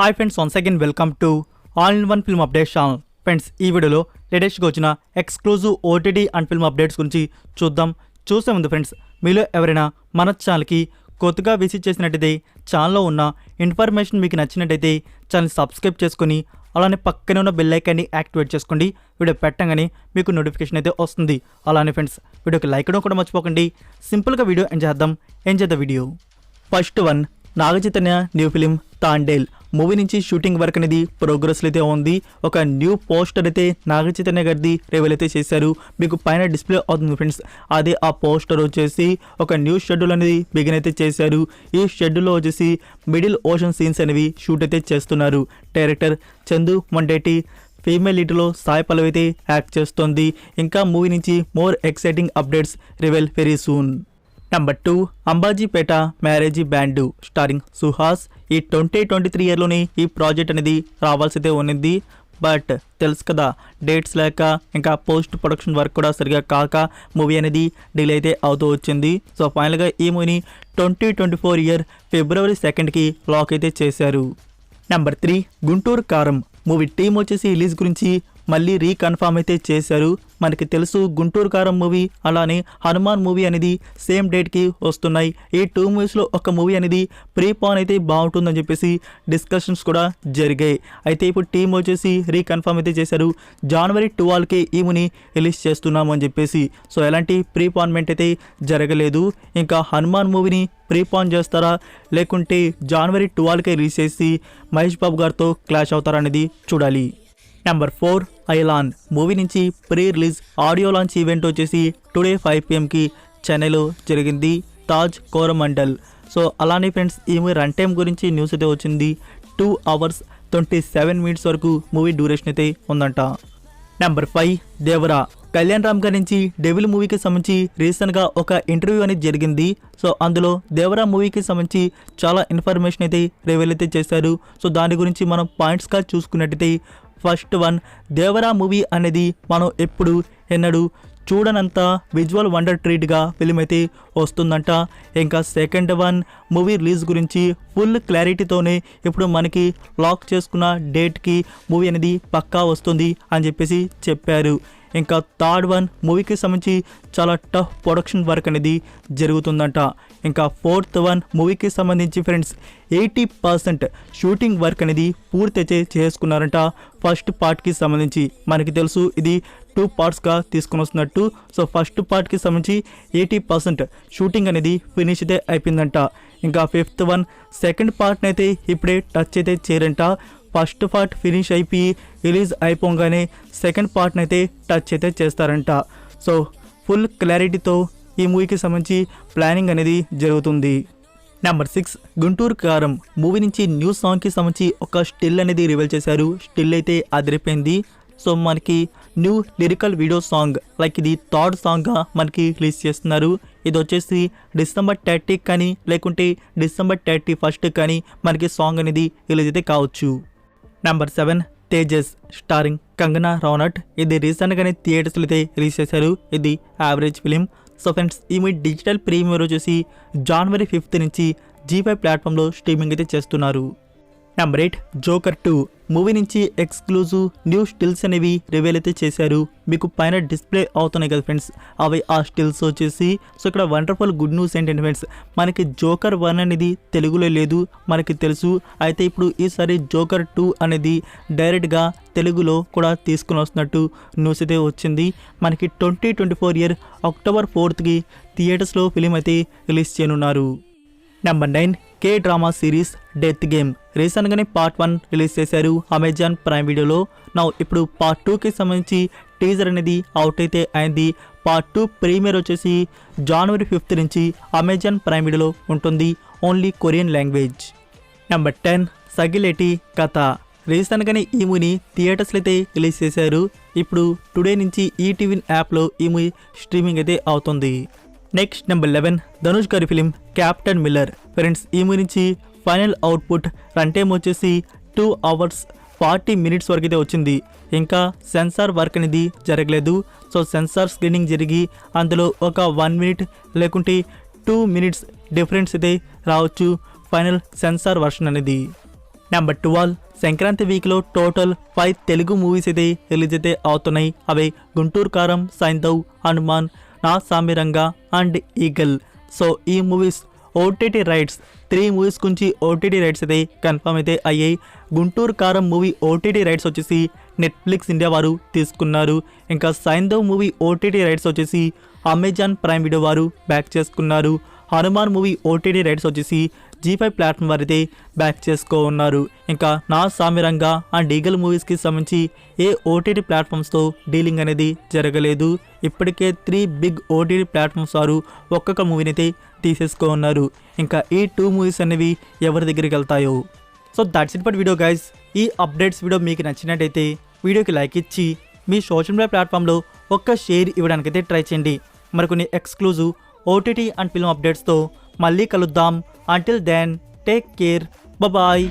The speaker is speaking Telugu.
Hi friends, once again welcome to all in one film updates channel. Friends, ఈ వీడియోలో లేటెస్ట్గా వచ్చిన exclusive OTT and film updates గురించి చూసే ముందు ఫ్రెండ్స్, మీలో ఎవరైనా మన ఛానల్కి కొత్తగా విజిట్ చేసినట్టయితే ఛానల్లో ఉన్న ఇన్ఫర్మేషన్ మీకు నచ్చినట్టయితే ఛానల్ సబ్స్క్రైబ్ చేసుకొని అలానే పక్కనే ఉన్న బెల్ ఐకాన్ని యాక్టివేట్ చేసుకోండి. వీడియో పెట్టగానే మీకు నోటిఫికేషన్ అయితే వస్తుంది. అలానే ఫ్రెండ్స్, వీడియోకి లైక్ కూడా మర్చిపోకండి. సింపుల్గా video enjoy the video. First one, Naga Chaitanya new film Thandel movie నుంచి షూటింగ్ వర్క్ అనేది ప్రోగ్రెస్లో అయితే ఉంది. ఒక న్యూ పోస్టర్ అయితే నాగ చైతన్య గారిది రివీల్ అయితే చేశారు. మీకు పైన డిస్ప్లే అవుతుంది ఫ్రెండ్స్. అదే ఆ పోస్టర్ వచ్చేసి ఒక న్యూ షెడ్యూల్ అనేది బిగిన్ అయితే చేశారు. ఈ షెడ్యూల్లో వచ్చేసి మిడిల్ ఓషన్ సీన్స్ అనేవి షూట్ అయితే చేస్తున్నారు. డైరెక్టర్ చందు మొండేటి, ఫీమేల్ లీడ్లో సాయి పల్లవి అయితే యాక్ట్ చేస్తోంది. ఇంకా మూవీ నుంచి more exciting updates reveal very soon. Number 2, Ambajipeta marriage band starring Suhas. ఈ 2023 ఇయర్లోనే ఈ ప్రాజెక్ట్ అనేది రావాల్సితే ఉన్నది. బట్ తెలుసు కదా, డేట్స్ లేక ఇంకా పోస్ట్ ప్రొడక్షన్ వర్క్ కూడా సరిగా కాక మూవీ అనేది డిలే అయితే అవుతూ వచ్చింది. సో ఫైనల్గా ఈ మూవీని 2024 ఇయర్ February 2కి లాక్ అయితే చేశారు. నెంబర్ 3, గుంటూరు కారం మూవీ టీం వచ్చేసి రిలీజ్ గురించి మళ్ళీ రీకన్ఫర్మ్ అయితే చేశారు. మనకి తెలుసు గుంటూరు కారం మూవీ అలానే హనుమాన్ మూవీ అనేది సేమ్ డేట్కి వస్తున్నాయి. ఈ 2 మూవీస్లో ఒక మూవీ అనేది ప్రీపాన్ అయితే బాగుంటుందని చెప్పేసి డిస్కషన్స్ కూడా జరిగాయి. అయితే ఇప్పుడు టీం వచ్చేసి రీకన్ఫర్మ్ అయితే చేశారు. January 12కి ఈ మూవీని రిలీజ్ చేస్తున్నాము అని చెప్పేసి. సో ఎలాంటి ప్రీపాన్మెంట్ అయితే జరగలేదు. ఇంకా హనుమాన్ మూవీని ప్రీపాన్ చేస్తారా లేకుంటే January 12కే రిలీజ్ చేసి మహేష్ బాబు గారితో క్లాష్ అవుతారా అనేది చూడాలి. నెంబర్ 4, ఐలాన్ మూవీ నుంచి pre release audio launch event వచ్చేసి టుడే 5 PM చెన్నైలో జరిగింది. తాజ్ కోరమండల్. సో అలానే ఫ్రెండ్స్, ఈ మూవీ రన్ టైం గురించి న్యూస్ అయితే వచ్చింది. 2 hours 27 minutes వరకు మూవీ డ్యూరేషన్ అయితే ఉందంట. నెంబర్ 5, దేవరా కళ్యాణ్ రామ్ గారి నుంచి డెవిల్ మూవీకి సంబంధించి రీసెంట్గా ఒక ఇంటర్వ్యూ అనేది జరిగింది. సో అందులో దేవరా మూవీకి సంబంధించి చాలా ఇన్ఫర్మేషన్ అయితే రివీల్ అయితే చేశారు. సో దాని గురించి మనం పాయింట్స్గా చూసుకున్నట్టయితే ఫస్ట్ వన్, దేవరా మూవీ అనేది మనం ఎన్నడూ చూడనంత విజువల్ వండర్ ట్రీట్గా ఫిలిం అయితే వస్తుందంట. ఇంకా సెకండ్ వన్, మూవీ రిలీజ్ గురించి ఫుల్ క్లారిటీతోనే ఇప్పుడు మనకి లాక్ చేసుకున్న డేట్కి మూవీ అనేది పక్కా వస్తుంది అని చెప్పేసి చెప్పారు. ఇంకా థర్డ్ వన్, మూవీకి సంబంధించి చాలా టఫ్ ప్రొడక్షన్ వర్క్ అనేది జరుగుతుందంట. ఇంకా ఫోర్త్ వన్, మూవీకి సంబంధించి ఫ్రెండ్స్ 80% షూటింగ్ వర్క్ అనేది పూర్తి చేసుకున్నారంట. ఫస్ట్ పార్ట్కి సంబంధించి మనకి తెలుసు ఇది 2 partsగా తీసుకుని వస్తున్నట్టు. సో ఫస్ట్ పార్ట్కి సంబంధించి 80% షూటింగ్ అనేది ఫినిష్ అయితే అయిపోయిందంట. ఇంకా ఫిఫ్త్ వన్, సెకండ్ పార్ట్ని అయితే ఇప్పుడే టచ్ అయితే చేయరంట. ఫస్ట్ పార్ట్ ఫినిష్ అయిపోయి రిలీజ్ అయిపోగానే సెకండ్ పార్ట్ని అయితే టచ్ అయితే చేస్తారంట. సో ఫుల్ క్లారిటీతో ఈ మూవీకి సంబంధించి ప్లానింగ్ అనేది జరుగుతుంది. నెంబర్ 6, గుంటూరు కారం మూవీ నుంచి న్యూ సాంగ్కి సంబంధించి ఒక స్టిల్ అనేది రివీల్ చేశారు. స్టిల్ అయితే అదిరిపోయింది. సో మనకి new lyrical video song like ఇది థర్డ్ సాంగ్గా మనకి రిలీజ్ చేస్తున్నారు. ఇది వచ్చేసి December 30 కానీ లేకుంటే December 31 కానీ మనకి సాంగ్ అనేది రిలీజ్ అయితే కావచ్చు. Number 7, Tejas starring Kangana Ranaut. ఇది రీసెంట్గానే థియేటర్స్లో అయితే రిలీజ్ చేశారు. ఇది యావరేజ్ ఫిలిం. సో ఫ్రెండ్స్, ఈ మూవీ డిజిటల్ ప్రీమియర్ వచ్చేసి January 5 నుంచి G5 ప్లాట్ఫామ్లో స్ట్రీమింగ్ అయితే చేస్తున్నారు. నెంబర్ 8, జోకర్ 2 మూవీ నుంచి ఎక్స్క్లూజివ్ న్యూ స్టిల్స్ అనేవి రివీల్ అయితే చేశారు. మీకు పైన డిస్ప్లే అవుతున్నాయి కదా ఫ్రెండ్స్, అవి ఆ స్టిల్స్ వచ్చేసి. సో ఇక్కడ వండర్ఫుల్ గుడ్ న్యూస్ ఏంటంటే ఫ్రెండ్స్, మనకి జోకర్ 1 అనేది తెలుగులో లేదు మనకి తెలుసు. అయితే ఇప్పుడు ఈసారి జోకర్ 2 అనేది డైరెక్ట్గా తెలుగులో కూడా తీసుకుని వస్తున్నట్టు న్యూస్ అయితే వచ్చింది. మనకి 2024 ఇయర్ October 4కి థియేటర్స్లో ఫిలిం అయితే రిలీజ్ చేయనున్నారు. Number 9, K drama series death game రీసెంట్గానే పార్ట్ 1 రిలీజ్ చేశారు అమెజాన్ ప్రైమ్ వీడియోలో. ఇప్పుడు పార్ట్ 2కి సంబంధించి టీజర్ అనేది అవుట్ అయితే అయింది. పార్ట్ 2 ప్రీమియర్ వచ్చేసి January 5 నుంచి అమెజాన్ ప్రైమ్ వీడియోలో ఉంటుంది. Only Korean language. Number 10, Sagileti కథ రీసెంట్గానే ఈ మూవీని థియేటర్స్లో అయితే రిలీజ్ చేశారు. ఇప్పుడు టుడే నుంచి ఈటీవీ యాప్లో ఈ మూవీ స్ట్రీమింగ్ అయితే అవుతుంది. నెక్స్ట్ నెంబర్ 11, ధనుష్ గారి ఫిలిం క్యాప్టెన్ మిల్లర్. ఫ్రెండ్స్, ఈ మూవీ నుంచి ఫైనల్ అవుట్పుట్ రన్ టైం వచ్చేసి 2 hours 40 minutes వరకు అయితే వచ్చింది. ఇంకా సెన్సార్ వర్క్ అనేది జరగలేదు. సో సెన్సార్ స్క్రీనింగ్ జరిగి అందులో ఒక 1 minute లేకుంటే 2 minutes డిఫరెన్స్ అయితే రావచ్చు ఫైనల్ సెన్సార్ వర్షన్ అనేది. నెంబర్ 12 సంక్రాంతి వీక్లో టోటల్ 5 తెలుగు మూవీస్ అయితే రిలీజ్ అయితే అవుతున్నాయి. అవి గుంటూరు కారం, సైంధవ్, హనుమాన్, నా సామిరంగా అండ్ ఈగల్. సో ఈ మూవీస్ ఓటీటీ రైట్స్ 3 మూవీస్ గురించి ఓటీటీ రైట్స్ అయితే కన్ఫర్మ్ అయితే అయ్యాయి. గుంటూరు కారం మూవీ ఓటీటీ రైట్స్ వచ్చేసి నెట్ఫ్లిక్స్ ఇండియా వారు తీసుకున్నారు. ఇంకా సైంధవ్ మూవీ ఓటీటీ రైట్స్ వచ్చేసి అమెజాన్ ప్రైమ్ వీడియో వారు బ్యాక్ చేసుకున్నారు. హనుమాన్ మూవీ ఓటీటీ రైట్స్ వచ్చేసి G5 ప్లాట్ఫామ్ వారైతే బ్యాక్ చేసుకోన్నారు. ఇంకా నా సామిరంగా అండ్ ఈగల్ మూవీస్కి సంబంధించి ఏ ఓటీటీ ప్లాట్ఫామ్స్తో డీలింగ్ అనేది జరగలేదు. ఇప్పటికే 3 బిగ్ ఓటీటీ ప్లాట్ఫామ్స్ వారు ఒక్కొక్క మూవీని అయితే తీసేసుకున్నారు. ఇంకా ఈ 2 మూవీస్ అనేవి ఎవరి దగ్గరికి వెళ్తాయో. So that's it for video guys. ఈ అప్డేట్స్ వీడియో మీకు నచ్చినట్టయితే వీడియోకి లైక్ ఇచ్చి మీ సోషల్ మీడియా ప్లాట్ఫామ్లో ఒక్క షేర్ ఇవ్వడానికైతే ట్రై చేయండి. మరికొన్ని ఎక్స్క్లూజివ్ ఓటీటీ అండ్ ఫిల్మ్ అప్డేట్స్తో మళ్ళీ కలుద్దాం. Until then take care, bye.